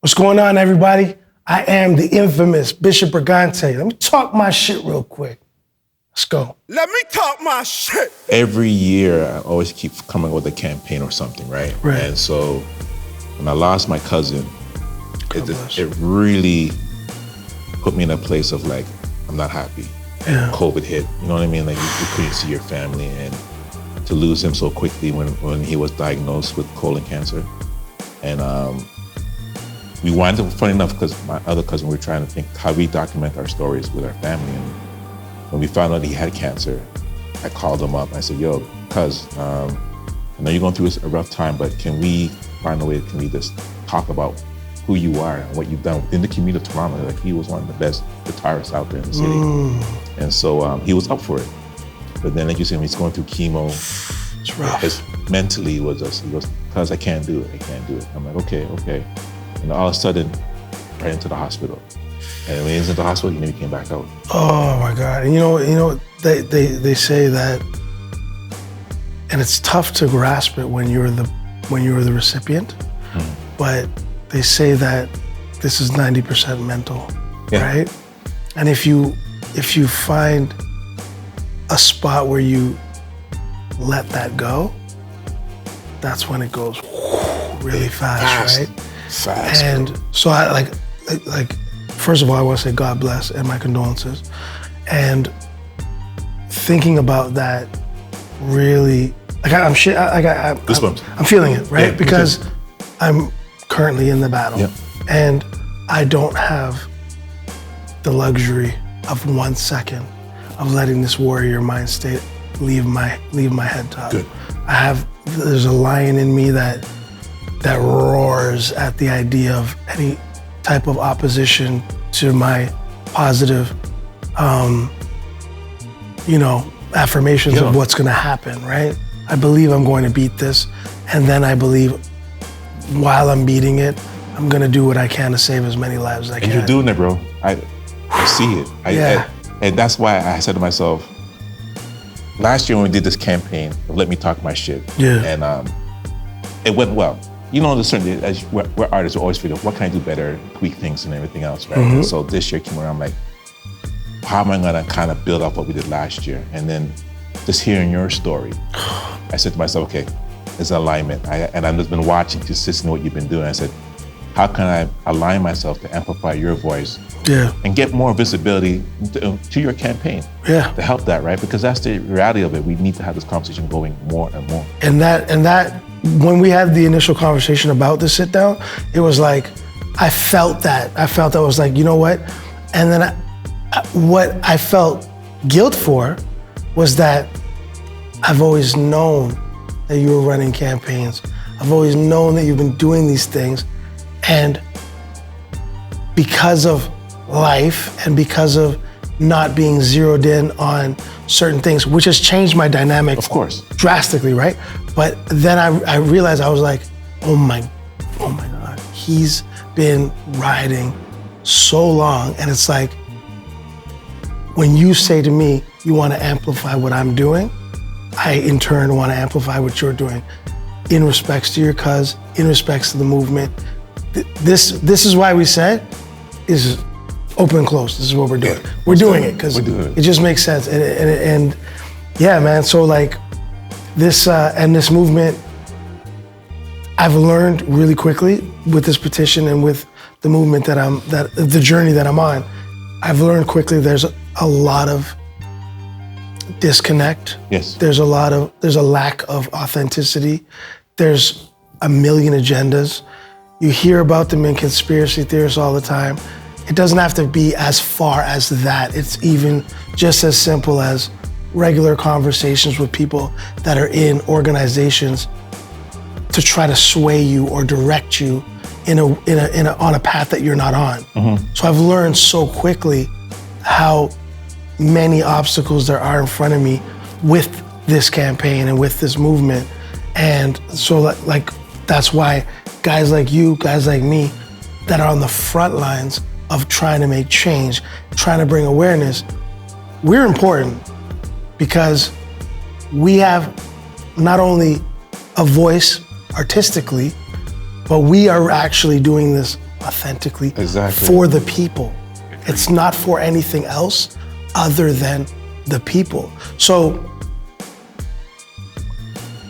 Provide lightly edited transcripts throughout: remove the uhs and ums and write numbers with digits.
What's going on, everybody? I am the infamous Bishop Brigante. Let me talk my shit real quick. Let's go. Let me talk my shit. Every year, I always keep coming with a campaign or something, right? Right. And so when I lost my cousin, it really put me in a place of like, I'm not happy. Yeah. COVID hit, you know what I mean? Like you couldn't see your family, and to lose him so quickly when he was diagnosed with colon cancer. And we wound up, funny enough, because my other cousin, we were trying to think how we document our stories with our family. And when we found out he had cancer, I called him up and I said, yo, cuz, I know you're going through a rough time, but can we find a way, can we just talk about who you are and what you've done within the community of Toronto? Like, he was one of the best guitarists out there in the city. And so he was up for it. But then, like you said, when he's going through chemo, It's rough. mentally he goes, cuz I can't do it. I'm like, okay. And all of a sudden, right into the hospital. And when he was in the hospital, he never came back out. Oh my God. And you know, they say that, and it's tough to grasp it when you're the recipient, but they say that this is 90% mental, right? And if you find a spot where you let that go, that's when it goes really fast, right? Fast. And so I like first of all, I want to say God bless and my condolences. And thinking about that really, like I'm feeling it, right? Yeah, because I'm currently in the battle, and I don't have the luxury of 1 second of letting this warrior mind state leave my head top. Good. There's a lion in me that roars at the idea of any type of opposition to my positive, affirmations of what's gonna happen, right? I believe I'm going to beat this, and then I believe while I'm beating it, I'm gonna do what I can to save as many lives as I can. And you're doing it, bro. I see it. And that's why I said to myself, last year when we did this campaign of Let Me Talk My Shit, and it went well. You know, as we're artists, we always figure, what can I do better, tweak things and everything else, right? And so this year came around, I'm like, how am I gonna kind of build off what we did last year? And then just hearing your story, I said to myself, okay, there's alignment. And I've just been watching consistently what you've been doing. I said, how can I align myself to amplify your voice and get more visibility to your campaign to help that, right? Because that's the reality of it. We need to have this conversation going more and more. And that when we had the initial conversation about the sit down, it was like, I felt that was like, you know what? And then what I felt guilt for was that I've always known that you were running campaigns. I've always known that you've been doing these things. And because of life and because of not being zeroed in on certain things, which has changed my dynamic, of course, drastically, right? But then I realized, I was like, oh my God, he's been riding so long. And it's like, when you say to me, you want to amplify what I'm doing, I in turn want to amplify what you're doing in respects to your cuz, in respects to the movement. This is why we said is open and close. This is what we're doing. We're doing it because it just makes sense. And yeah, man. So like this and this movement, I've learned really quickly with this petition and with the movement the journey that I'm on. I've learned quickly there's a lot of disconnect. Yes. There's a lack of authenticity. There's a million agendas. You hear about them in conspiracy theorists all the time. It doesn't have to be as far as that. It's even just as simple as regular conversations with people that are in organizations to try to sway you or direct you on a path that you're not on. So I've learned so quickly how many obstacles there are in front of me with this campaign and with this movement. And so like that's why guys like you, guys like me, that are on the front lines of trying to make change, trying to bring awareness, we're important because we have not only a voice artistically, but we are actually doing this authentically Exactly. for the people. It's not for anything else other than the people. So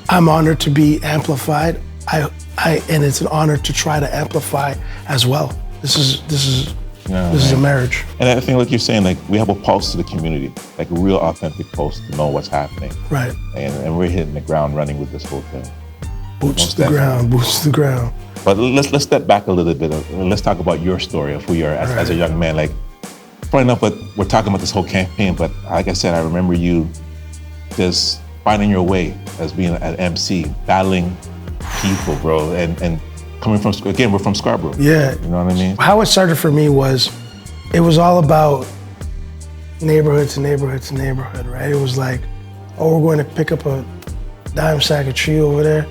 I'm honored to be amplified. And it's an honor to try to amplify as well. This is a marriage. And I think, like you're saying, like we have a pulse to the community, like a real authentic pulse to know what's happening. Right. And we're hitting the ground running with this whole thing. Boots to the ground. But let's step back a little bit. Let's talk about your story of who you are as a young man. Like, funny enough, but we're talking about this whole campaign. But like I said, I remember you just finding your way as being an MC, battling people, bro, and coming from, again, we're from Scarborough. Yeah. You know what I mean? How it started for me was, it was all about neighborhood to neighborhood to neighborhood, right? It was like, oh, we're going to pick up a dime sack of tree over there.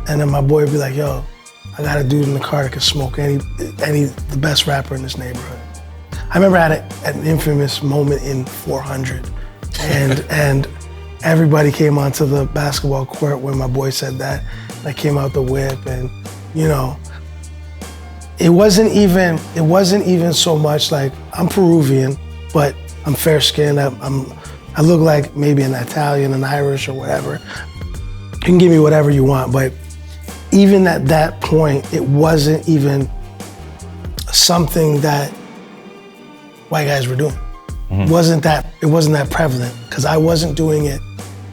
And then my boy would be like, yo, I got a dude in the car that can smoke the best rapper in this neighborhood. I remember I had an infamous moment in 400 and everybody came onto the basketball court when my boy said that. I came out the whip and, you know, it wasn't even so much like, I'm Peruvian, but I'm fair-skinned. I look like maybe an Italian, an Irish or whatever. You can give me whatever you want, but even at that point, it wasn't even something that white guys were doing. Mm-hmm. It wasn't that prevalent, because I wasn't doing it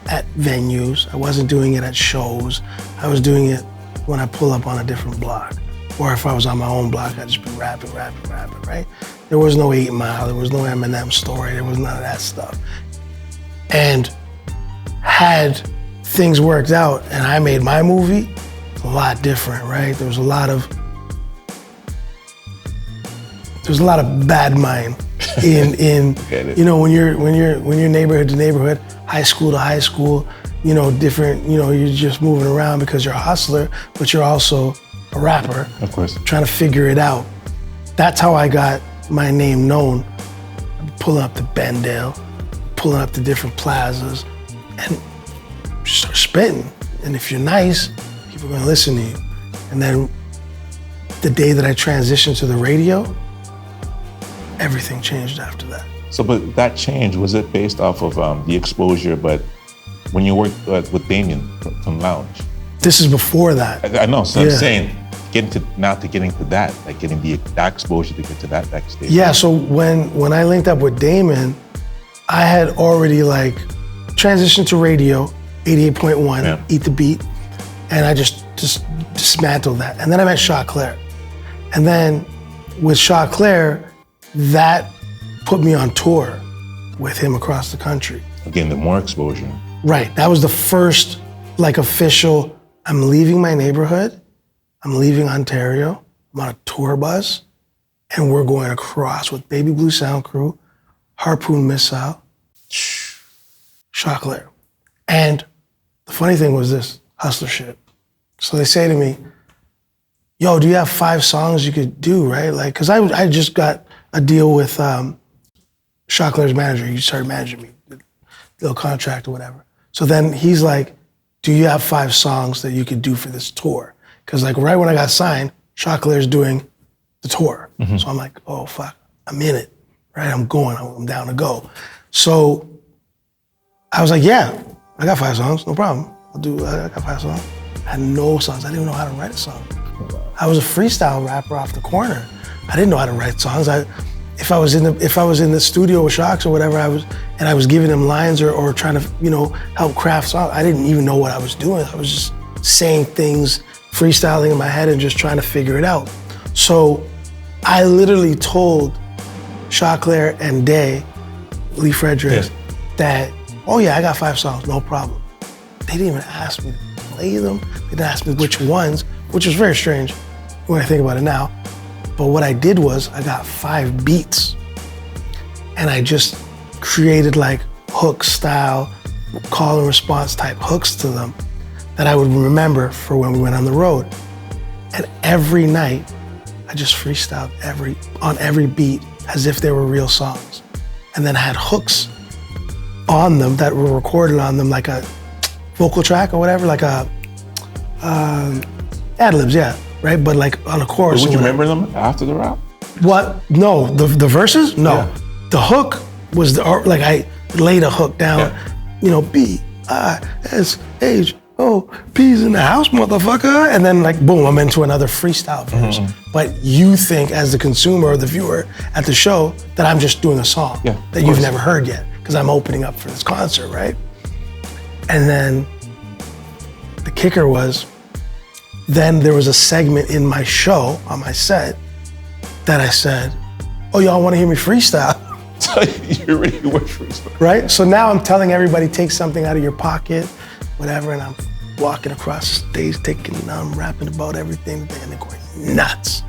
at venues. I wasn't doing it at shows. I was doing it when I pull up on a different block. Or if I was on my own block, I'd just be rapping, right? There was no 8 Mile, there was no Eminem story, there was none of that stuff. And had things worked out and I made my movie, it's a lot different, right? There was a lot of bad mind in you know, when you're neighborhood to neighborhood, high school to high school, you know, different, you know, you're just moving around because you're a hustler, but you're also a rapper. Of course. Trying to figure it out. That's how I got my name known. Pulling up to Bendale, pulling up to different plazas, and start spitting. And if you're nice, people are gonna listen to you. And then the day that I transitioned to the radio, everything changed after that. So, but that change, was it based off of the exposure, but when you worked with Damien from Lounge? This is before that. I know, so yeah. I'm saying, getting to that, like getting that exposure to get to that stage. Yeah, so when I linked up with Damon, I had already like transitioned to radio, 88.1, yeah. Eat the Beat, and I just dismantled that. And then I met Shaw Claire. And then with Shaw Claire, that put me on tour with him across the country. Again, the more exposure. Right, that was the first like official, I'm leaving my neighborhood, I'm leaving Ontario, I'm on a tour bus, and we're going across with Baby Blue Sound Crew, Harpoon Missile, Shaw Claire. And the funny thing was this, hustler shit. So they say to me, yo, do you have 5 songs you could do, right? Like, cause I just got a deal with Shaw Claire's manager. He started managing me, little contract or whatever. So then he's like, do you have 5 songs that you could do for this tour? Cause like right when I got signed, Shaw Claire's doing the tour. Mm-hmm. So I'm like, oh fuck, I'm in it, right? I'm down to go. So I was like, yeah, I got 5 songs, no problem. I got 5 songs. I had no songs, I didn't even know how to write a song. I was a freestyle rapper off the corner. I didn't know how to write songs. If I was in the studio with Shocks or whatever, I was giving them lines or trying to, you know, help craft songs, I didn't even know what I was doing. I was just saying things, freestyling in my head and just trying to figure it out. So I literally told Shaw Claire and Day, Lee Fredericks, that, oh yeah, I got 5 songs, no problem. They didn't even ask me to play them. They didn't ask me which ones, which is very strange when I think about it now. But what I did was I got 5 beats and I just created like hook style, call and response type hooks to them that I would remember for when we went on the road. And every night I just freestyled on every beat as if they were real songs. And then I had hooks on them that were recorded on them like a vocal track or whatever, like a ad-libs, yeah. right? But like on a chorus. But would you remember them after the rap? What? No, the verses? No. Yeah. The hook was like I laid a hook down, you know, B-I-S-H-O-P's in the house, motherfucker. And then like, boom, I'm into another freestyle verse. But you think as the consumer or the viewer at the show that I'm just doing a song that you've never heard yet because I'm opening up for this concert, right? And then the kicker was, then there was a segment in my show, on my set, that I said, oh, y'all wanna hear me freestyle? So you really were freestyle. Right? So now I'm telling everybody, take something out of your pocket, whatever, and I'm walking across the stage, I'm rapping about everything, and they're going nuts.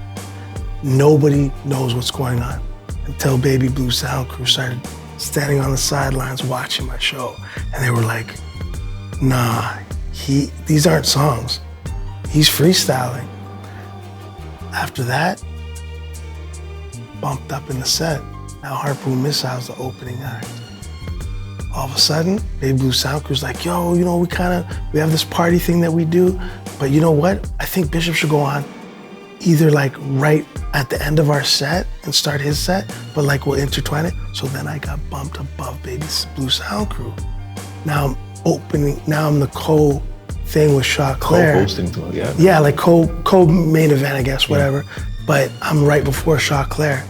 Nobody knows what's going on until Baby Blue Sound Crew started standing on the sidelines watching my show. And they were like, nah, these aren't songs. He's freestyling. After that, bumped up in the set. Now Harpoon Missile's the opening act. All of a sudden, Baby Blue Sound Crew's like, yo, you know, we have this party thing that we do, but you know what? I think Bishop should go on either like right at the end of our set and start his set, but like we'll intertwine it. So then I got bumped above Baby Blue Sound Crew. Now I'm the co-thing with Shaw Claire. Co-hosting, yeah. Yeah, like co-main event, I guess, whatever. But I'm right before Shaw Claire.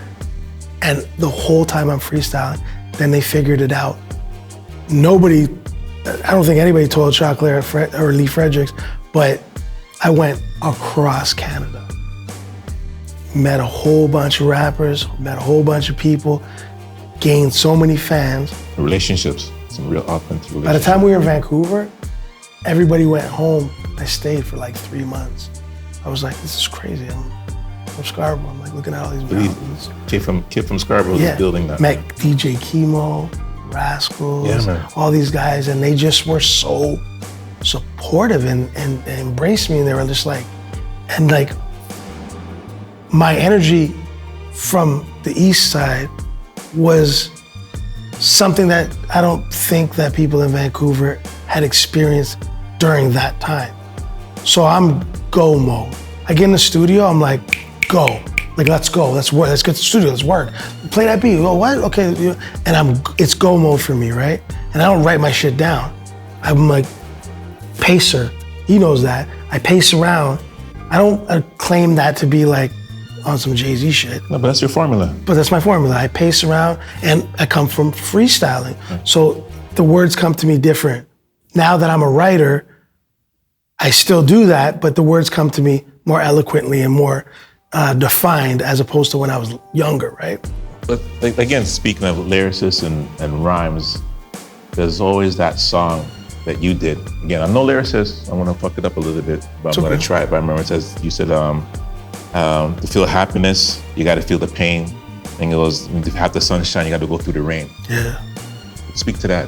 And the whole time I'm freestyling, then they figured it out. I don't think anybody told Shaw Claire or Lee Fredericks, but I went across Canada. Met a whole bunch of rappers, met a whole bunch of people, gained so many fans. Relationships, some real authentic relationships. By the time we were in Vancouver, everybody went home. I stayed for like 3 months. I was like, this is crazy. I'm from Scarborough. I'm like looking at all these mountains. Kid from Scarborough was building that. Met DJ Chemo, Rascals, all these guys, and they just were so supportive and embraced me. And they were just like, and like my energy from the East Side was something that I don't think that people in Vancouver had experienced during that time. So I'm go mode. I get in the studio, I'm like, go. Like, let's go, let's work, let's get to the studio, let's work. Play that beat, oh, what? Okay, and it's go mode for me, right? And I don't write my shit down. I'm like, pacer, he knows that. I pace around. I don't claim that to be like on some Jay-Z shit. No, but that's your formula. But that's my formula. I pace around and I come from freestyling. So the words come to me different. Now that I'm a writer, I still do that, but the words come to me more eloquently and more defined as opposed to when I was younger, right? But again, speaking of lyricists and rhymes, there's always that song that you did. Again, I'm no lyricist, I'm gonna fuck it up a little bit, but I'm gonna try it. But I remember it says, you said, to feel happiness, you gotta feel the pain. And it goes, to have the sunshine, you gotta go through the rain. Yeah. Speak to that.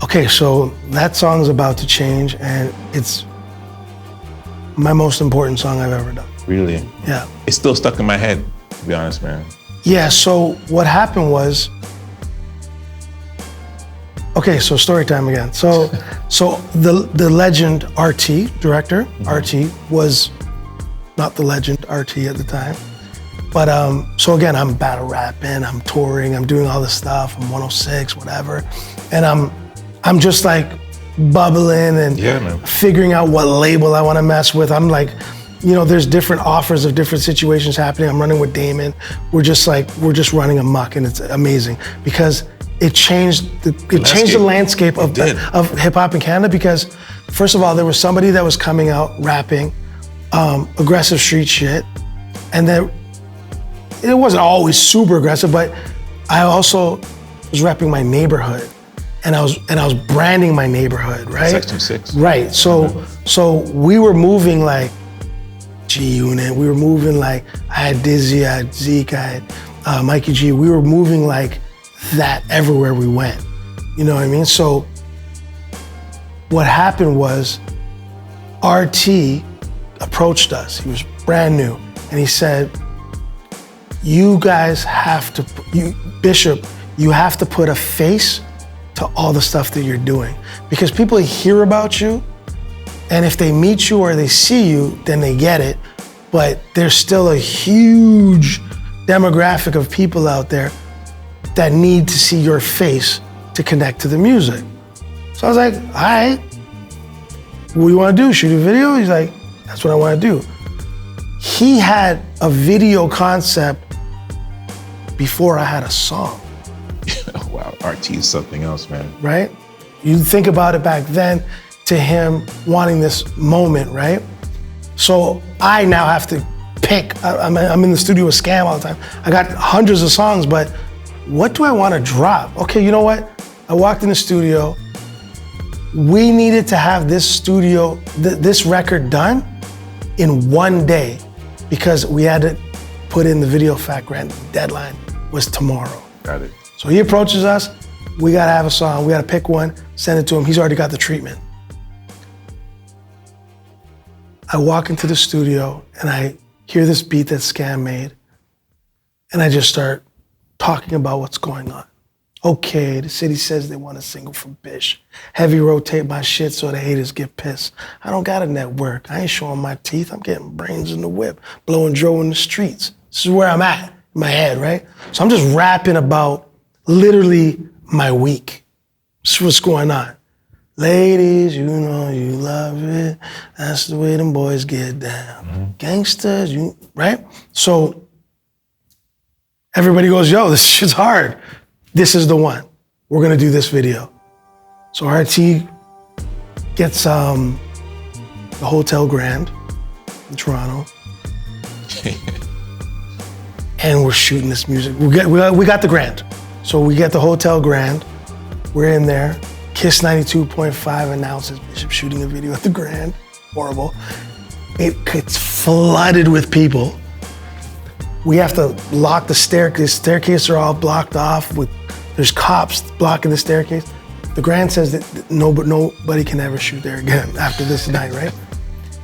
Okay, so that song's about to change, and it's my most important song I've ever done. Really? Yeah. It's still stuck in my head, to be honest, man. Yeah, so what happened was, okay, so story time again. So the legend RT, director, RT, was not the legend RT at the time. But so again, I'm battle rapping, I'm touring, I'm doing all this stuff, I'm 106, whatever. And I'm just like bubbling and figuring out what label I want to mess with. I'm like, you know, there's different offers of different situations happening. I'm running with Damon. We're just running amok, and it's amazing because it changed the landscape of hip hop in Canada. Because first of all, there was somebody that was coming out rapping aggressive street shit, and then it wasn't always super aggressive, but I also was repping my neighborhood. And I was branding my neighborhood, right? Section 6. Right. So we were moving like G-Unit. We were moving like I had Dizzy, I had Zeke, I had Mikey G. We were moving like that everywhere we went. You know what I mean? So what happened was RT approached us. He was brand new, and he said, "You guys have to, Bishop, you have to put a face to all the stuff that you're doing, because people hear about you, and if they meet you or they see you, then they get it. but there's still a huge demographic of people out there that need to see your face to connect to the music. So I was like, all right, what do you want to do? Shoot a video? He's like, that's what I want to do. He had a video concept before I had a song. Wow, RT is something else, man. Right? You think about it back then to him wanting this moment, right? So I now have to pick. I'm in the studio with Scam all the time. I got hundreds of songs, but what do I want to drop? Okay, you know what? I walked in the studio. We needed to have this studio, this record done in one day because we had to put in the video fact grant. The deadline was tomorrow. Got it. So he approaches us. We got to have a song. We got to pick one, send it to him. He's already got the treatment. I walk into the studio and I hear this beat that Scam made, and I just start talking about what's going on. Okay, the city says they want a single from Bish. Heavy rotate my shit so the haters get pissed. I don't got a network. I ain't showing my teeth. I'm getting brains in the whip, blowing Joe in the streets. This is where I'm at in my head, right? So I'm just rapping about literally my week. This is what's going on. Ladies, you know you love it. That's the way them boys get down. Mm-hmm. Gangsters, you right? So everybody goes, yo, this shit's hard. This is the one. We're gonna do this video. So RT gets the Hotel Grand in Toronto. And we're shooting this music. We got the Grand. So we get the Hotel Grand. We're in there. Kiss 92.5 announces Bishop shooting a video at the Grand. Horrible. It gets flooded with people. We have to lock the staircase. Staircases are all blocked off there's cops blocking the staircase. The Grand says that nobody can ever shoot there again after this night, right?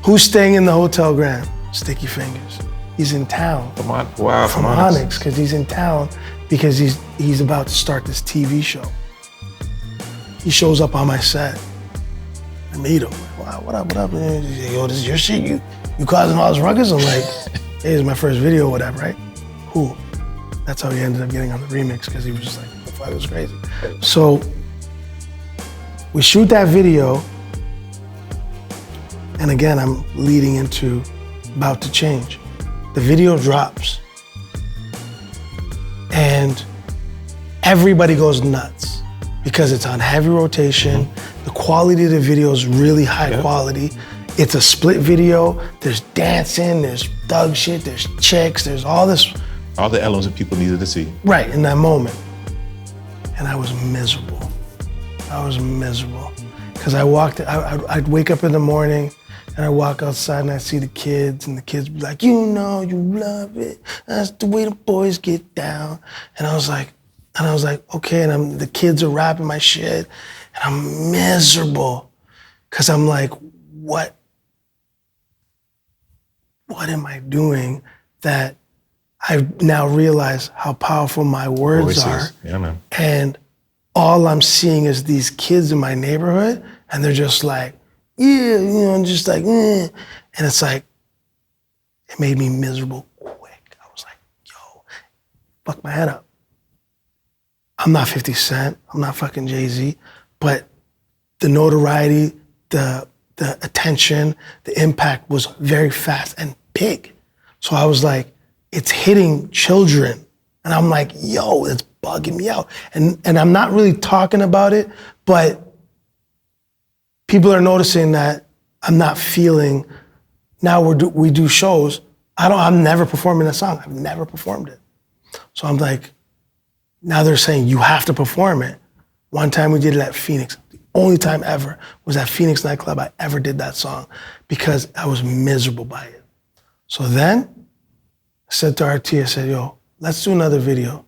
Who's staying in the Hotel Grand? Sticky Fingers. He's in town. From Onyx, because he's in town because he's about to start this TV show. He shows up on my set. I meet him. Wow, what up? And he's like, yo, this is your shit? You causing all this ruckus? I'm like, hey, it's my first video or whatever, right? Cool. That's how he ended up getting on the remix because he was just like, the fuck, it was crazy. So we shoot that video. And again, I'm leading into About to Change. The video drops. And everybody goes nuts because it's on heavy rotation. Mm-hmm. The quality of the video is really high quality. It's a split video. There's dancing, there's thug shit, there's chicks, there's all this. All the elements that people needed to see. Right, in that moment. And I was miserable. Because I'd wake up in the morning and I walk outside and I see the kids and the kids be like, you know, you love it. That's the way the boys get down. And I was like, okay, and the kids are rapping my shit and I'm miserable. Because I'm like, what am I doing that I've now realized how powerful my words are. Yeah, man. And all I'm seeing is these kids in my neighborhood, and they're just like, yeah, you know, and just like, eh. And it's like, it made me miserable quick. I was like, yo, fuck my head up. I'm not 50 Cent, I'm not fucking Jay-Z, but the notoriety, the attention, the impact was very fast and big. So I was like, it's hitting children. And I'm like, yo, it's bugging me out. And I'm not really talking about it, but people are noticing that I'm not feeling, now we do shows, I'm never performing a song. I've never performed it. So I'm like, now they're saying you have to perform it. One time we did it at Phoenix. The only time ever was at Phoenix nightclub I ever did that song because I was miserable by it. So then I said to RT, I said, yo, let's do another video,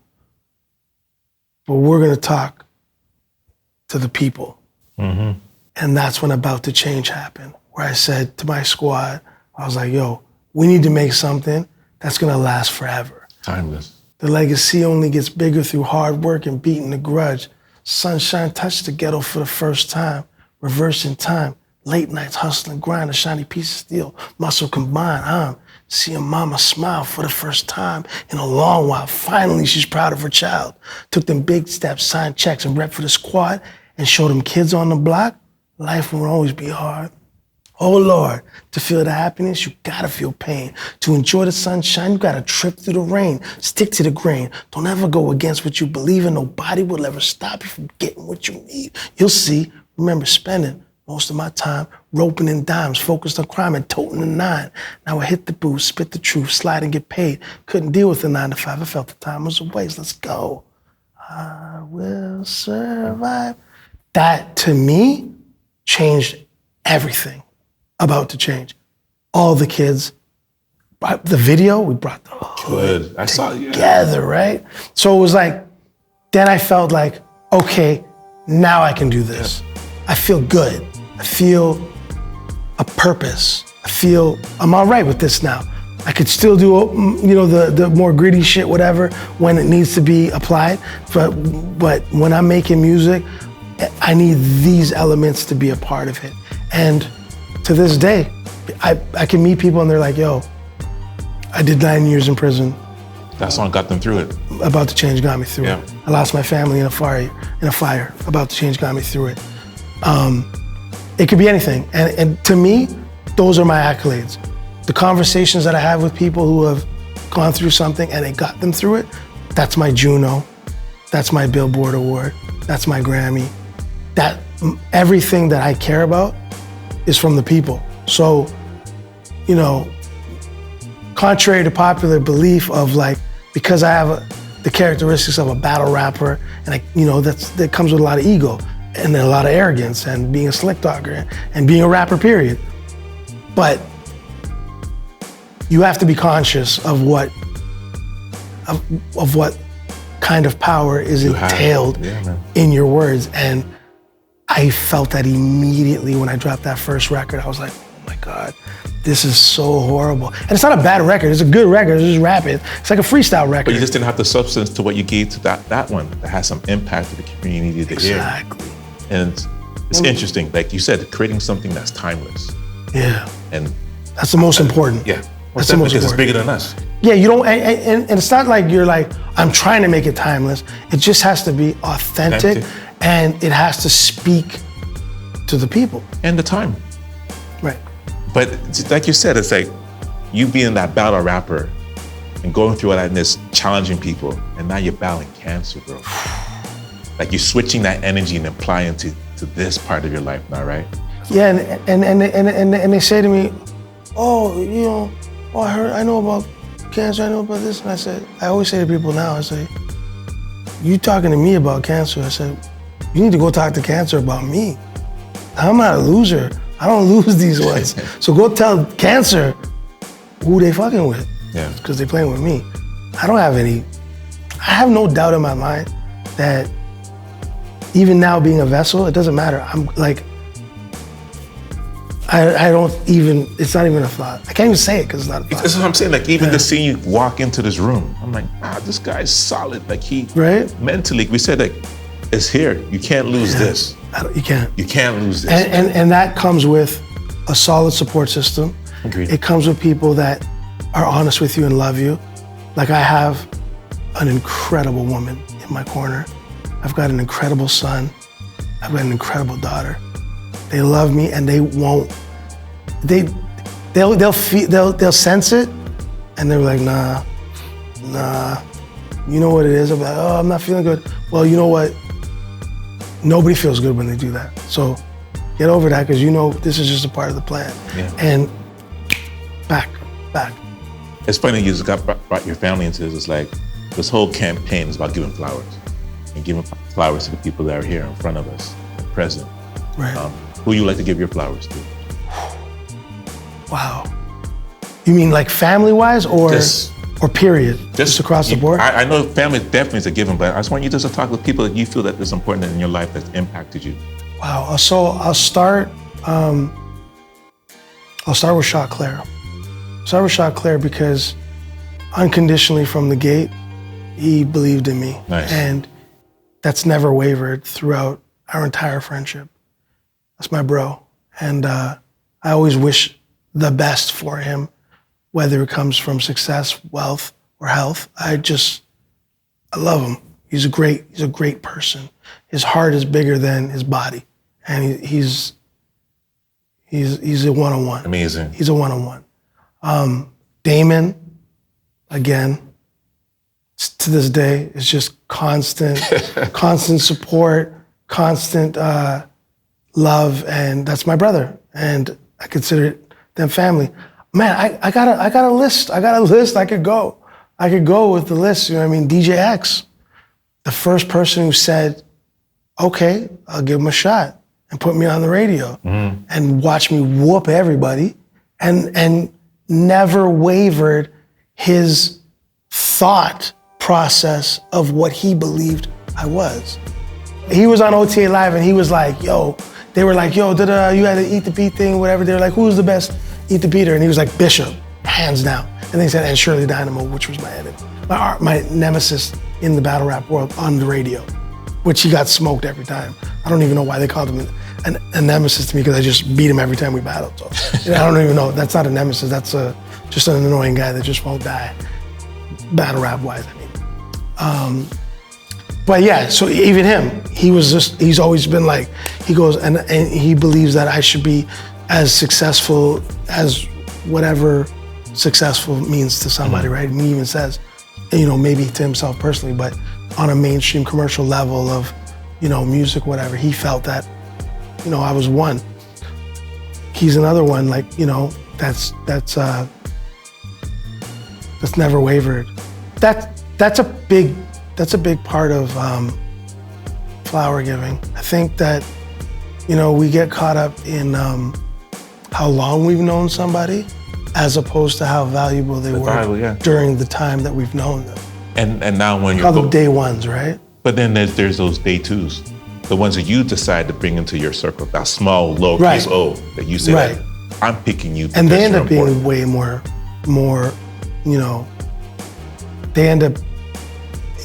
but we're gonna talk to the people. Mm-hmm. And that's when About to Change happened, where I said to my squad, I was like, yo, we need to make something that's gonna last forever. Timeless. The legacy only gets bigger through hard work and beating the grudge. Sunshine touched the ghetto for the first time, reversing time. Late nights hustling, grind, a shiny piece of steel, muscle combined. I'm seeing mama smile for the first time in a long while. Finally, she's proud of her child. Took them big steps, signed checks, and rep for the squad, and showed them kids on the block, life will always be hard. Oh Lord, to feel the happiness, you gotta feel pain. To enjoy the sunshine, you gotta trip through the rain. Stick to the grain. Don't ever go against what you believe in. Nobody will ever stop you from getting what you need. You'll see, remember spending most of my time roping in dimes, focused on crime and toting the 9. Now I hit the booth, spit the truth, slide and get paid. Couldn't deal with the 9 to 5. I felt the time was a waste. Let's go. I will survive. That, to me, changed everything about to change. All the kids, the video, we brought the hood together, right? So it was like, then I felt like, okay, now I can do this. I feel good. I feel a purpose. I feel I'm all right with this now. I could still do, the more gritty shit, whatever, when it needs to be applied. But when I'm making music, I need these elements to be a part of it. And to this day, I can meet people and they're like, yo, I did 9 years in prison. That song got them through it. About to Change got me through it. I lost my family in a fire. About to Change got me through it. It could be anything. And to me, those are my accolades. The conversations that I have with people who have gone through something and it got them through it, that's my Juno, that's my Billboard Award, that's my Grammy. That everything that I care about is from the people. So, contrary to popular belief of like, because I have the characteristics of a battle rapper, and that comes with a lot of ego and then a lot of arrogance and being a slick talker and being a rapper, period. But you have to be conscious of what kind of power is entailed in your words. And I felt that immediately when I dropped that first record. I was like, oh my God, this is so horrible. And it's not a bad record, it's a good record, it's just rapping. It's like a freestyle record. But you just didn't have the substance to what you gave to that one that has some impact to the community to hear. Exactly. And it's interesting, like you said, creating something that's timeless. Yeah. And that's the most important. Yeah. That's the most important. Because it's bigger than us. Yeah, you don't, and it's not like you're like, I'm trying to make it timeless. It just has to be authentic. And it has to speak to the people. And the time. Right. But like you said, it's like you being that battle rapper and going through all that and this challenging people, and now you're battling cancer, bro. Like you're switching that energy and applying to this part of your life now, right? Yeah, and they say to me, oh, I know about cancer, I know about this. And I always say to people now, I say, you talking to me about cancer? I said, you need to go talk to cancer about me. I'm not a loser. I don't lose these ones. So go tell cancer who they fucking with. Yeah. Because they playing with me. I have no doubt in my mind that even now being a vessel, it doesn't matter. I'm like, it's not even a thought. I can't even say it because it's not a thought. That's what I'm saying. Like even just seeing you walk into this room, I'm like, this guy's solid. Like mentally, we said like, it's here. You can't lose this. You can't. You can't lose this. And that comes with a solid support system. Agreed. It comes with people that are honest with you and love you. Like I have an incredible woman in my corner. I've got an incredible son. I've got an incredible daughter. They love me and they'll sense it and they're like, nah. You know what it is? I'm like, I'm not feeling good. Well, you know what? Nobody feels good when they do that. So get over that because this is just a part of the plan. Yeah. And back. It's funny you just brought your family into this. It's like this whole campaign is about giving flowers and giving flowers to the people that are here in front of us, present. Right. Who you like to give your flowers to? Wow. You mean like family-wise or period? Just across the board? I know family definitely is a given, but I just want you just to talk with people that you feel that is important in your life that's impacted you. Wow. So I'll start with Shot Claire. Start with Shot Claire because unconditionally from the gate, he believed in me. Nice. And that's never wavered throughout our entire friendship. That's my bro. And I always wish the best for him whether it comes from success, wealth, or health. I love him. He's a great person. His heart is bigger than his body, and he's a one-on-one. Amazing. He's a one-on-one. Damon, again, to this day, is just constant support, constant love, and that's my brother. And I consider them family. Man, I got a list. I could go with the list. You know what I mean? DJ X, the first person who said, okay, I'll give him a shot and put me on the radio and watch me whoop everybody, and never wavered his thought process of what he believed I was. He was on OTA Live and he was like, yo, they were like, yo, you had to Eat the Beat thing, whatever. They were like, who's the best Eat the Beater? And he was like, Bishop, hands down. And they said, and Shirley Dynamo, which was my enemy, my nemesis in the battle rap world on the radio, which he got smoked every time. I don't even know why they called him a nemesis to me, because I just beat him every time we battled. So I don't even know. That's not a nemesis. That's just an annoying guy that just won't die, battle rap wise, I mean. But yeah, so even him, he's always been like, he goes, and he believes that I should be as successful as whatever successful means to somebody, right? And he even says, you know, maybe to himself personally, but on a mainstream commercial level of, you know, music, whatever, he felt that, you know, I was one. He's another one, like, you know, that's never wavered. That's a big part of flower giving. I think that, you know, we get caught up in how long we've known somebody as opposed to how valuable they were during the time that we've known them. And now when you call them day ones, right? But then there's those day twos, the ones that you decide to bring into your circle, that small lowercase o that you say, that I'm picking you. And they end up being way more, you know, they end up,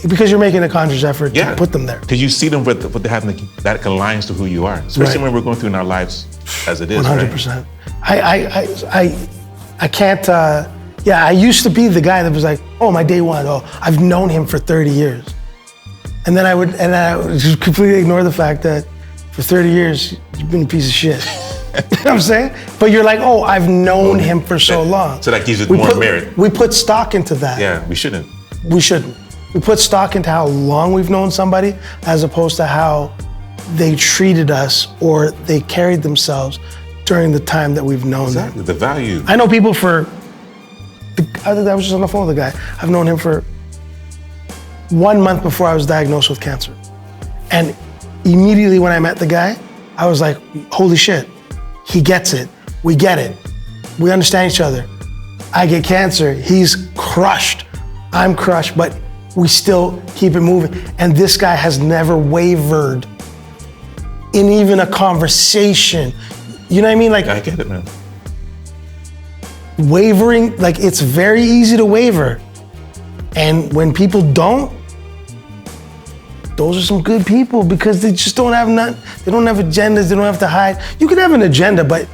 because you're making a conscious effort to put them there. Because you see them with what they have that aligns to who you are, especially when we're going through in our lives as it is. 100%. Right? I can't. I used to be the guy that was like, oh, my day one. Oh, I've known him for 30 years, and then I would just completely ignore the fact that for 30 years you've been a piece of shit. You know what I'm saying? But you're like, oh, I've known him for so long. So that gives it more merit. We put stock into that. Yeah, we shouldn't. We shouldn't. We put stock into how long we've known somebody as opposed to how they treated us or they carried themselves during the time that we've known them. The value. I know people I was just on the phone with a guy. I've known him for 1 month before I was diagnosed with cancer. And immediately when I met the guy, I was like, holy shit, he gets it. We get it. We understand each other. I get cancer, he's crushed. I'm crushed, but we still keep it moving. And this guy has never wavered in even a conversation. You know what I mean? Like, I get it, man. Wavering, like, it's very easy to waver. And when people don't, those are some good people because they just don't have nothing. They don't have agendas, they don't have to hide. You can have an agenda, but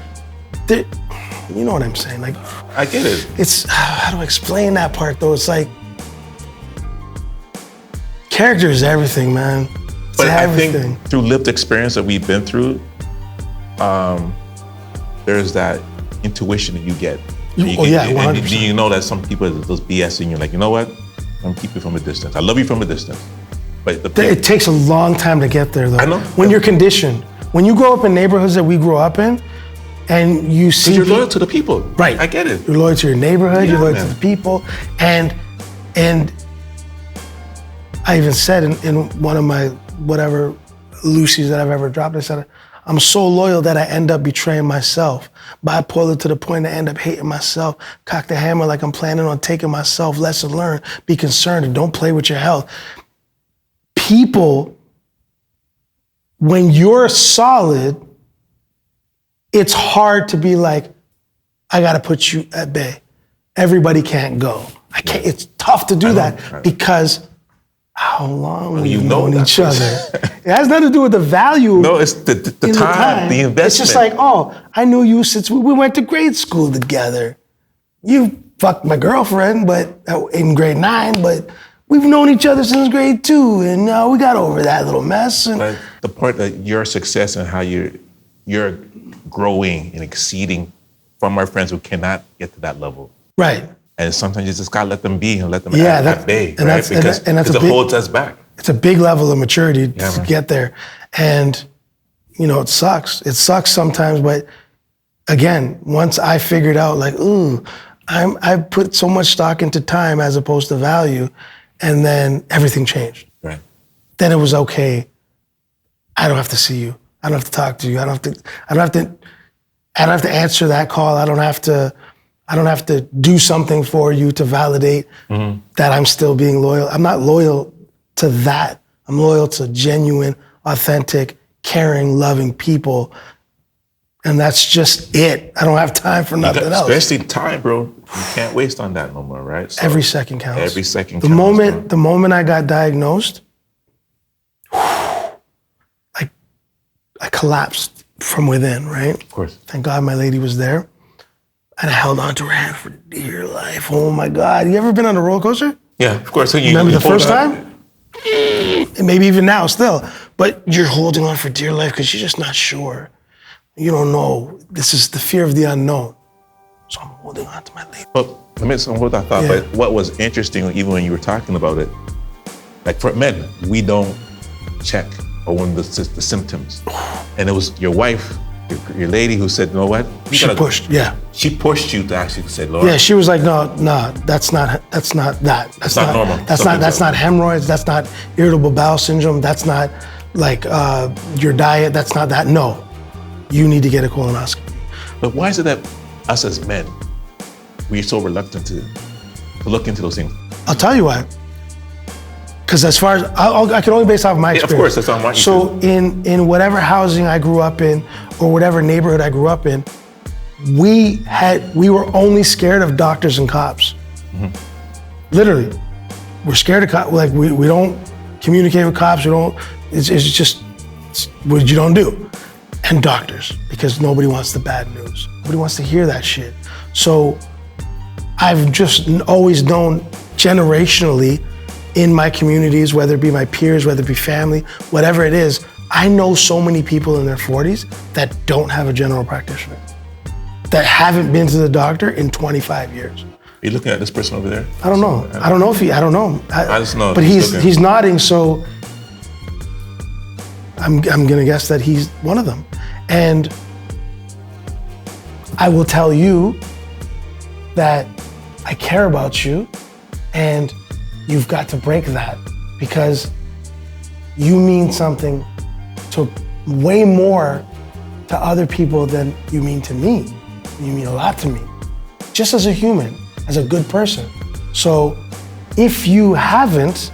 you know what I'm saying? Like, I get it. It's, how do I explain that part though? It's like, character is everything, man. It's everything. I think through lived experience that we've been through, there's that intuition that you get. And you know that some people are just BSing. You're like, you know what? I'm gonna keep you from a distance. I love you from a distance. But it takes a long time to get there, though. I know. When you're conditioned, when you grow up in neighborhoods that we grew up in, and you see, you're loyal to the people. Right. I get it. You're loyal to your neighborhood. You're loyal to the people, and I even said in one of my whatever Lucy's that I've ever dropped, I said, I'm so loyal that I end up betraying myself. Bipolar to the point I end up hating myself. Cock the hammer like I'm planning on taking myself. Lesson learned. Be concerned and don't play with your health. People, when you're solid, it's hard to be like, I gotta put you at bay. Everybody can't go. I can't. It's tough to do that because how long we've known each other. It has nothing to do with the value. No, it's the time, the investment. It's just like, oh, I knew you since we went to grade school together. You fucked my girlfriend, but in grade 9, but we've known each other since grade 2, and we got over that little mess. And but the part that your success and how you're growing and exceeding from our friends who cannot get to that level. Right. And sometimes you just gotta let them be and let them at bay, and right? Because it holds us back. It's a big level of maturity to get there. And, it sucks. It sucks sometimes, but again, once I figured out like, I put so much stock into time as opposed to value, and then everything changed. Right. Then it was okay. I don't have to see you. I don't have to talk to you. I don't have to answer that call. I don't have to do something for you to validate that I'm still being loyal. I'm not loyal to that. I'm loyal to genuine, authentic, caring, loving people. And that's just it. I don't have time for nothing else. Especially time, bro. You can't waste on that no more, right? So every second counts. Every second counts. The moment I got diagnosed, I collapsed from within, right? Of course. Thank God my lady was there. And I held on to her hand for dear life. Oh my God. You ever been on a roller coaster? Yeah, of course. So remember the first time? And maybe even now still. But you're holding on for dear life because you're just not sure. You don't know. This is the fear of the unknown. So I'm holding on to my lady. Well, let me hold that thought. Yeah. But what was interesting, even when you were talking about it, like for men, we don't check or when the symptoms. And it was your wife, your lady who said, you know what? She pushed you to actually say, Lord. Yeah, she was like, no, that's not that. That's not normal. That's not hemorrhoids. That's not irritable bowel syndrome. That's not like your diet. That's not that. No, you need to get a colonoscopy. But why is it that us as men, we're so reluctant to look into those things? I'll tell you why. Because as far as, I can only base off my experience. Yeah, of course, that's what I want you to. So in whatever housing I grew up in, or whatever neighborhood I grew up in, we were only scared of doctors and cops. Mm-hmm. Literally. We're scared of cops. Like we don't communicate with cops, it's just what you don't do. And doctors, because nobody wants the bad news. Nobody wants to hear that shit. So I've just always known generationally in my communities, whether it be my peers, whether it be family, whatever it is, I know so many people in their 40s that don't have a general practitioner, that haven't been to the doctor in 25 years. Are you looking at this person over there? I don't know. I don't know. I just know. But he's nodding, so I'm gonna guess that he's one of them. And I will tell you that I care about you, and you've got to break that, because you mean something to way more to other people than you mean to me. You mean a lot to me, just as a human, as a good person. So if you haven't,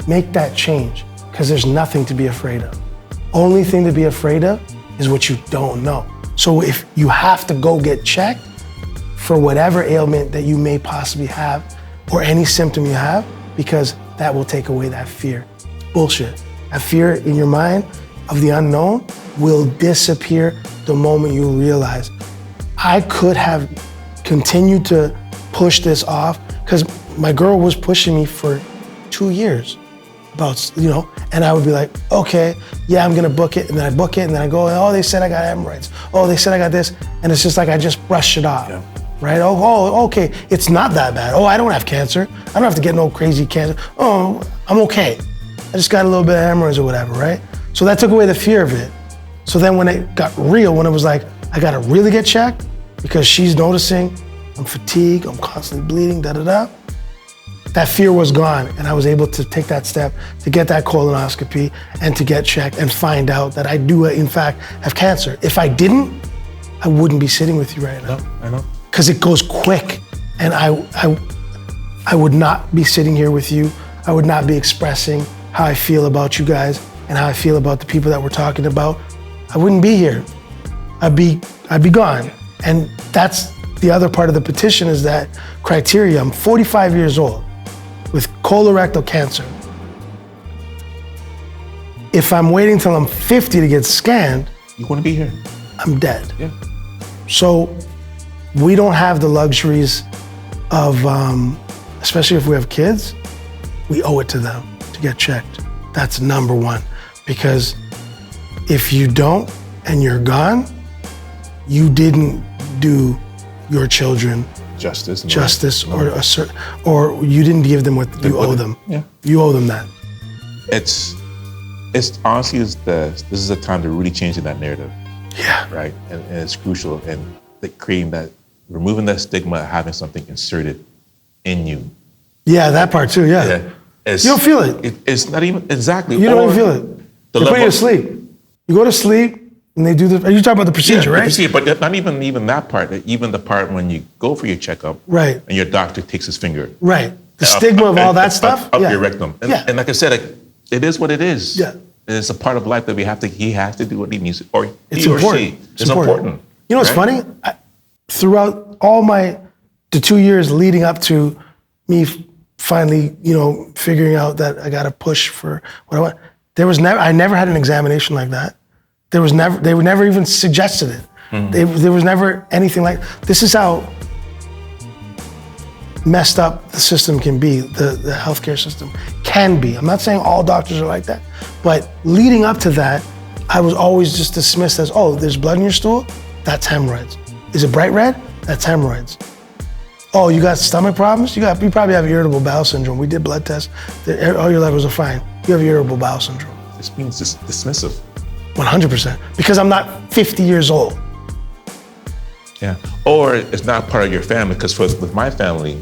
make that change, because there's nothing to be afraid of. Only thing to be afraid of is what you don't know. So if you have to go get checked for whatever ailment that you may possibly have, or any symptom you have, because that will take away that fear. Bullshit. That fear in your mind of the unknown will disappear the moment you realize, I could have continued to push this off, because my girl was pushing me for 2 years about, and I would be like, okay, yeah, I'm gonna book it, and then I book it, and then I go, oh, they said I got hemorrhoids. Oh, they said I got this, and it's just like I just brush it off. Yeah. Right? Oh, okay, it's not that bad. Oh, I don't have cancer. I don't have to get no crazy cancer. Oh, I'm okay. I just got a little bit of hemorrhoids or whatever, right? So that took away the fear of it. So then when it got real, when it was like, I gotta really get checked because she's noticing I'm fatigued, I'm constantly bleeding, that fear was gone, and I was able to take that step to get that colonoscopy and to get checked and find out that I do, in fact, have cancer. If I didn't, I wouldn't be sitting with you right now. I know. Because it goes quick, and I would not be sitting here with you. I would not be expressing how I feel about you guys and how I feel about the people that we're talking about. I wouldn't be here. I'd be gone. And that's the other part of the petition, is that criteria. I'm 45 years old with colorectal cancer. If I'm waiting till I'm 50 to get scanned, you want to be here. I'm dead. Yeah. So we don't have the luxuries of, especially if we have kids, we owe it to them to get checked. That's number one. Because if you don't and you're gone, you didn't do your children justice, or you didn't give them what you owe them. Yeah. You owe them that. It's honestly, this is a time to really change that narrative. Yeah. Right? And it's crucial. And removing that stigma of having something inserted in you. Yeah, that part too, yeah. You don't feel it. It's not even, exactly. You don't even feel it. They put you to sleep. You go to sleep and they do the, you talking about the procedure, right? The procedure, but not even that part, even the part when you go for your checkup. Right. And your doctor takes his finger. Right. The stigma of all that stuff. Up your rectum. And like I said, it is what it is. Yeah. It's a part of life that he has to do what he needs to, or it's he important. or she. It's important. You know what's funny? Throughout all the 2 years leading up to me finally, figuring out that I got to push for what I want, I never had an examination like that. They were never even suggested it. Mm-hmm. There was never anything like, this is how messed up the system can be, the healthcare system can be. I'm not saying all doctors are like that, but leading up to that, I was always just dismissed as, oh, there's blood in your stool? That's hemorrhoids. Is it bright red? That's hemorrhoids. Oh, you got stomach problems? You probably have irritable bowel syndrome. We did blood tests. All your levels are fine. You have irritable bowel syndrome. This means dismissive. 100%. Because I'm not 50 years old. Yeah. Or it's not part of your family, because with my family,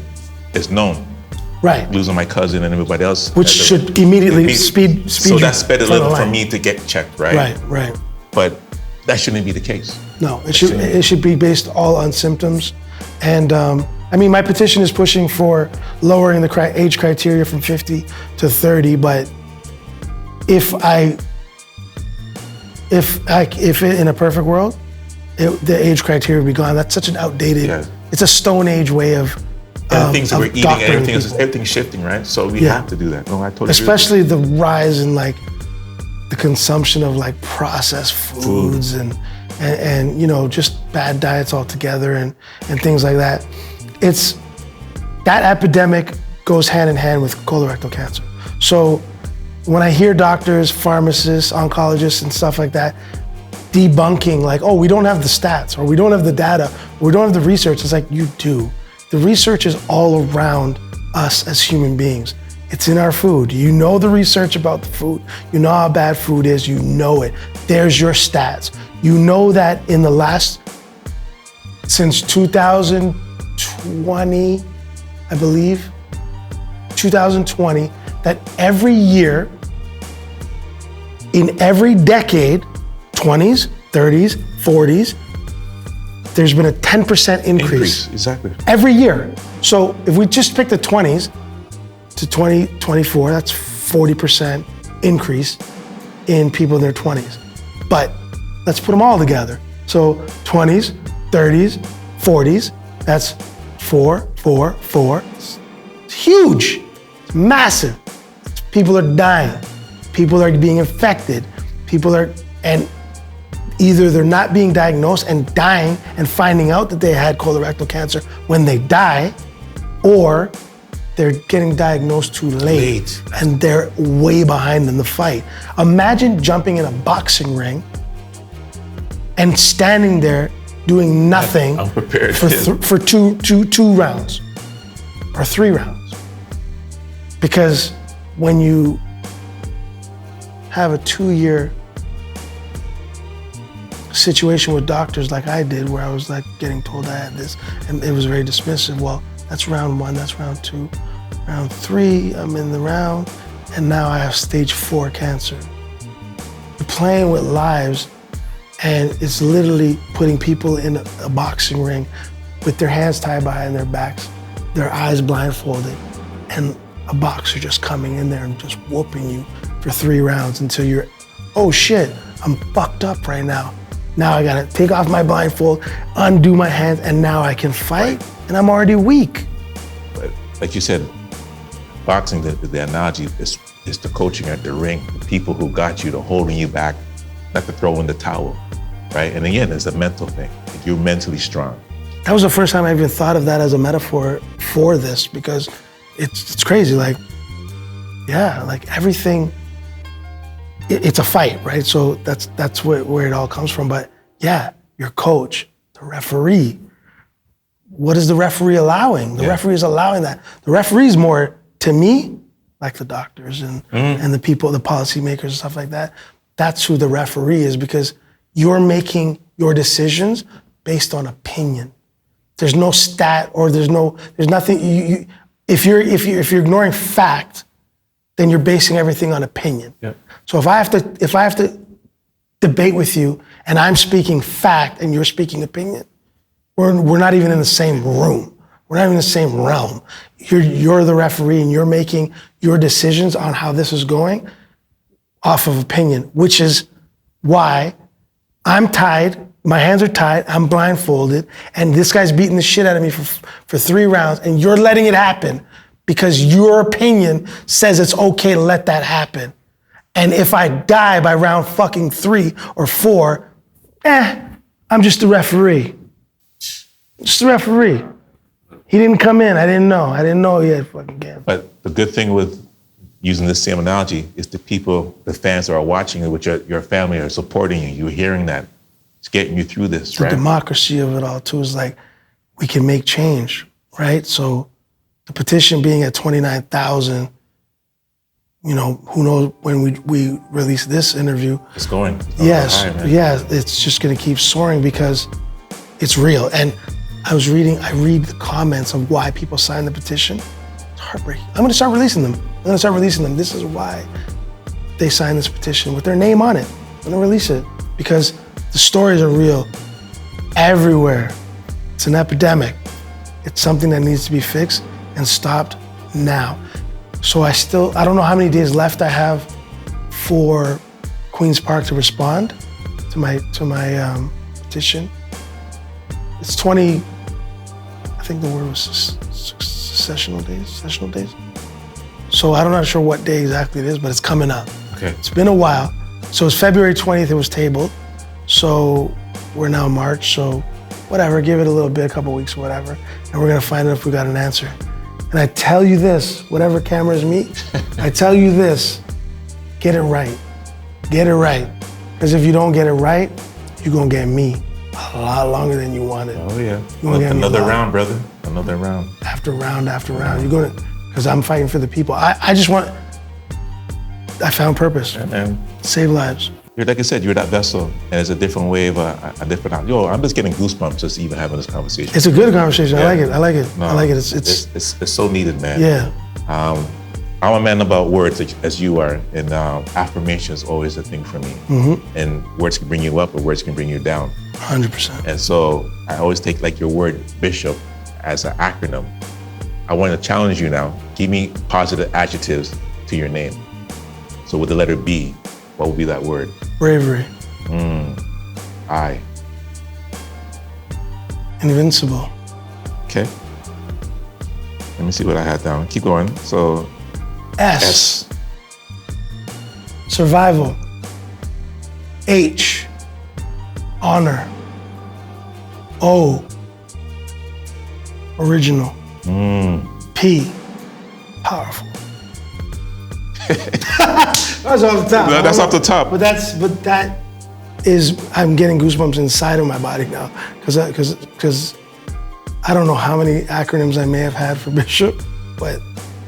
it's known. Right. Losing my cousin and everybody else. Which should immediately speed so that sped a little for me to get checked, right? Right. But that shouldn't be the case. No, it should be based all on symptoms. And my petition is pushing for lowering the age criteria from 50 to 30, but if in a perfect world, the age criteria would be gone. That's such an outdated, it's a Stone Age way of things that we're eating, everything's shifting, right? So we have to do that. No, I totally Especially agree with the rise in the consumption of processed foods and just bad diets altogether and things like that. That epidemic goes hand in hand with colorectal cancer. So when I hear doctors, pharmacists, oncologists and stuff like that debunking oh, we don't have the stats, or we don't have the data, or we don't have the research, it's like, you do. The research is all around us as human beings. It's in our food. You know the research about the food. You know how bad food is. You know it. There's your stats. You know that since 2020, I believe, 2020, that every year, in every decade, 20s, 30s, 40s, there's been a 10% increase. Exactly. Every year. So if we just pick the 20s to 2024, that's 40% increase in people in their 20s. But let's put them all together. So 20s, 30s, 40s, that's 4. It's huge. It's massive. People are dying. People are being infected. And either they're not being diagnosed and dying and finding out that they had colorectal cancer when they die, or they're getting diagnosed too late and they're way behind in the fight. Imagine jumping in a boxing ring and standing there doing nothing for two rounds or 3 rounds. Because when you have a 2-year situation with doctors like I did, where I was getting told I had this, and it was very dismissive. Well, that's round 1, that's round 2. Round 3, I'm in the round, and now I have stage 4 cancer. You're playing with lives, and it's literally putting people in a boxing ring with their hands tied behind their backs, their eyes blindfolded, and a boxer just coming in there and just whooping you for 3 rounds until you're, oh shit, I'm fucked up right now. Now I gotta take off my blindfold, undo my hands, and now I can fight, and I'm already weak. But like you said, boxing, the analogy is the coaching at the ring, the people who got you, to holding you back, not to throw in the towel, right? And again, it's a mental thing. You're mentally strong. That was the first time I even thought of that as a metaphor for this, because it's crazy. Like, yeah, like everything, it's a fight, right? So that's where it all comes from. But yeah, your coach, the referee, what is the referee allowing? The referee is allowing that. The referee is more, to me, like the doctors and the people, the policymakers and stuff like that. That's who the referee is, because you're making your decisions based on opinion. There's no stat, or there's nothing. If you're ignoring fact, then you're basing everything on opinion. Yep. So if I have to debate with you and I'm speaking fact and you're speaking opinion, we're not even in the same room. We're not even in the same realm. You're the referee and you're making your decisions on how this is going off of opinion, which is why I'm tied, my hands are tied, I'm blindfolded, and this guy's beating the shit out of me for 3 rounds, and you're letting it happen because your opinion says it's okay to let that happen. And if I die by round fucking 3 or 4, I'm just the referee. Just the referee. He didn't come in, I didn't know he had fucking cancer. But the good thing with using this same analogy is the people, the fans that are watching it, which your family are supporting you, you're hearing that. It's getting you through this, right? The democracy of it all too is like, we can make change, right? So the petition being at 29,000, who knows when we release this interview. It's going. Yes, high, man. Yeah, it's just gonna keep soaring because it's real. And I read the comments of why people signed the petition. It's heartbreaking. I'm gonna start releasing them. This is why they signed this petition with their name on it. I'm gonna release it because the stories are real everywhere. It's an epidemic. It's something that needs to be fixed and stopped now. So I don't know how many days left I have for Queen's Park to respond to my petition. It's 20, I think the word was sessional days. So I'm not sure what day exactly it is, but it's coming up. Okay. It's been a while. So it's February 20th, it was tabled. So we're now March, so whatever, give it a little bit, a couple weeks or whatever, and we're gonna find out if we got an answer. And I tell you this, whatever cameras meet, I tell you this, get it right. Get it right. Because if you don't get it right, you're gonna get me a lot longer than you wanted. Oh yeah, another round, brother, another round. After round, because I'm fighting for the people. I found purpose, save lives. Like I said, you're that vessel, and it's a different way of a different. I'm just getting goosebumps just even having this conversation. It's a good conversation. Yeah. I like it. No, I like it. It's so needed, man. Yeah. I'm a man about words as you are, and affirmation is always a thing for me. Mm-hmm. And words can bring you up, or words can bring you down. 100%. And so I always take like your word, bishop, as an acronym. I want to challenge you now. Give me positive adjectives to your name. So with the letter B, what would be that word? Bravery. I. Invincible. Okay. Let me see what I had down. Keep going. So S. Survival. H. Honor. O. Original. P. Powerful. That's off the top. No, that's off the top. But that is, I'm getting goosebumps inside of my body now, because I don't know how many acronyms I may have had for Bishop, but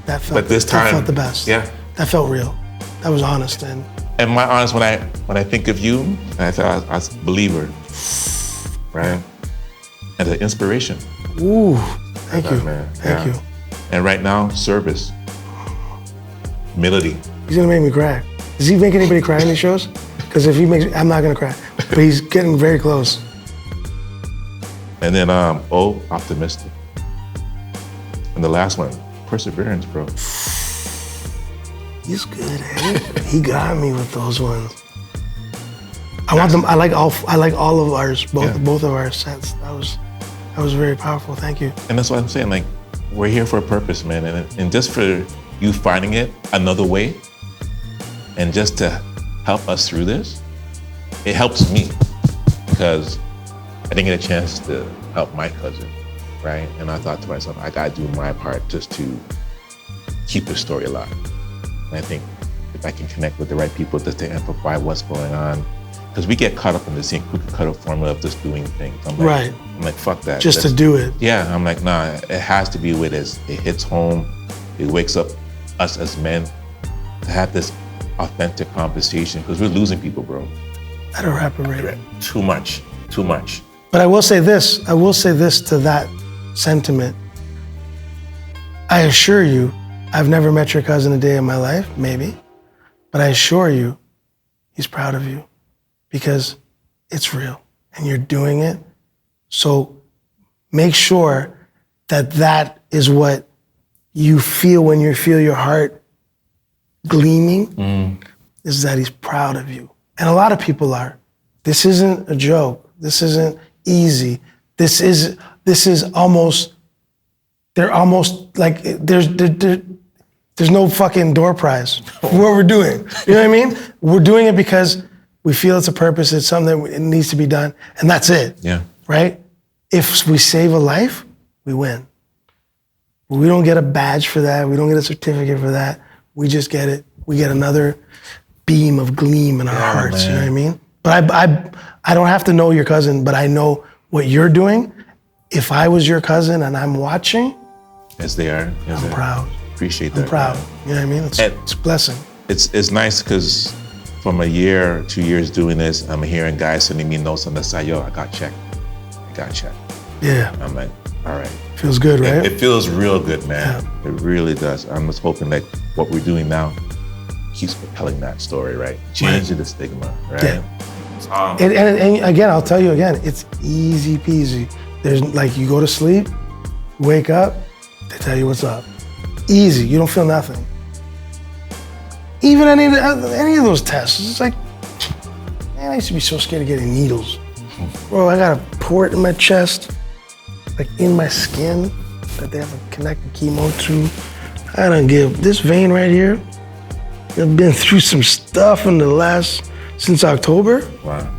that felt. But this time, that felt the best. Yeah. That felt real. That was honest and. And my honest, when I think of you, I thought as a believer, right? And an inspiration. Ooh, thank you, man. Thank you. And right now, service, humility. He's gonna make me cry. Does he make anybody cry in these shows? Because if he makes me, I'm not gonna cry. But he's getting very close. And then O, optimistic. And the last one, perseverance, bro. He's good at it. He got me with those ones. I want them. I like all of ours. Both of our sets. That was very powerful. Thank you. And that's what I'm saying. Like, we're here for a purpose, man. And just for you finding it another way, and just to help us through this, it helps me because I didn't get a chance to help my cousin, right? And I thought to myself, I gotta do my part just to keep the story alive. And I think if I can connect with the right people just to amplify what's going on, because we get caught up in the same cookie cutter formula of just doing things. I'm like, fuck that. Just to do it. Yeah, I'm like, nah, it has to be with it. It hits home, it wakes up us as men to have this authentic conversation, because we're losing people, bro. At a rapid rate. Too much. But I will say this to that sentiment. I assure you, I've never met your cousin a day in my life, maybe, but I assure you, he's proud of you because it's real and you're doing it. So make sure that that is what you feel when you feel your heart gleaming, is that he's proud of you. And a lot of people are. This isn't a joke. This isn't easy. This is almost, they're almost like, there's no fucking door prize for what we're doing. You know what I mean? We're doing it because we feel it's a purpose, it's something that needs to be done, and that's it. Yeah. Right? If we save a life, we win. We don't get a badge for that. We don't get a certificate for that. We just get it. We get another beam of gleam in our hearts, man. You know what I mean? But I don't have to know your cousin, but I know what you're doing. If I was your cousin and I'm watching, as they are, I'm proud. Appreciate that. I'm proud. Man. You know what I mean? It's a blessing. It's nice because from a year, 2 years doing this, I'm hearing guys sending me notes on the side. Yo, I got checked. Yeah. I'm like, all right. Feels good, right? It feels real good, man. Yeah. It really does. I'm just hoping that what we're doing now keeps propelling that story, right? Changing the stigma, right? Yeah. And again, I'll tell you again, it's easy peasy. There's like, you go to sleep, wake up, they tell you what's up. Easy, you don't feel nothing. Even any of those tests, it's like, man, I used to be so scared of getting needles. Bro, I got a port in my chest, like in my skin, that they have to connect the chemo to. I don't give, this vein right here, I've been through some stuff since October. Wow.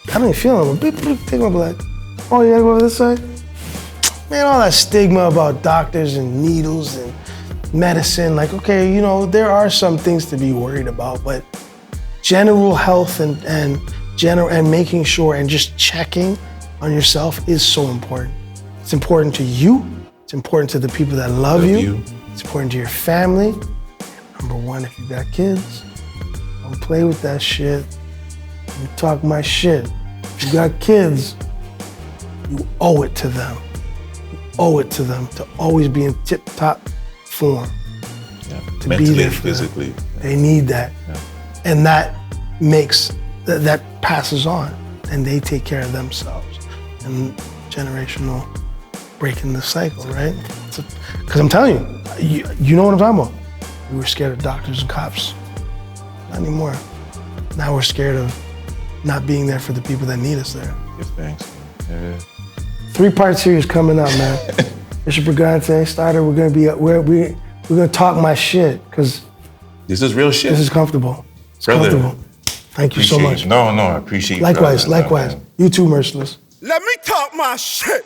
I don't even feel them. Take my blood. Oh, you gotta go over this side? Man, all that stigma about doctors and needles and medicine, like, okay, you know, there are some things to be worried about, but general health and making sure and just checking on yourself is so important. It's important to you. It's important to the people that love you. It's important to your family. Number one, if you got kids, don't play with that shit. You talk my shit. If you got kids, you owe it to them. You owe it to them to always be in tip-top form. Yeah. To mentally, be there for physically. Them. They need that. Yeah. And that makes, that passes on, and they take care of themselves. And generational, breaking the cycle, right? Because I'm telling you, you know what I'm talking about. We were scared of doctors and cops. Not anymore. Now we're scared of not being there for the people that need us there. Give thanks. Yeah. 3-part series coming up, man. Bishop Brigante started. We're gonna talk my shit because this is real shit. This is comfortable. It's brother, comfortable. Thank you so much. No, I appreciate. Likewise. You too, Merciless. Let me talk my shit.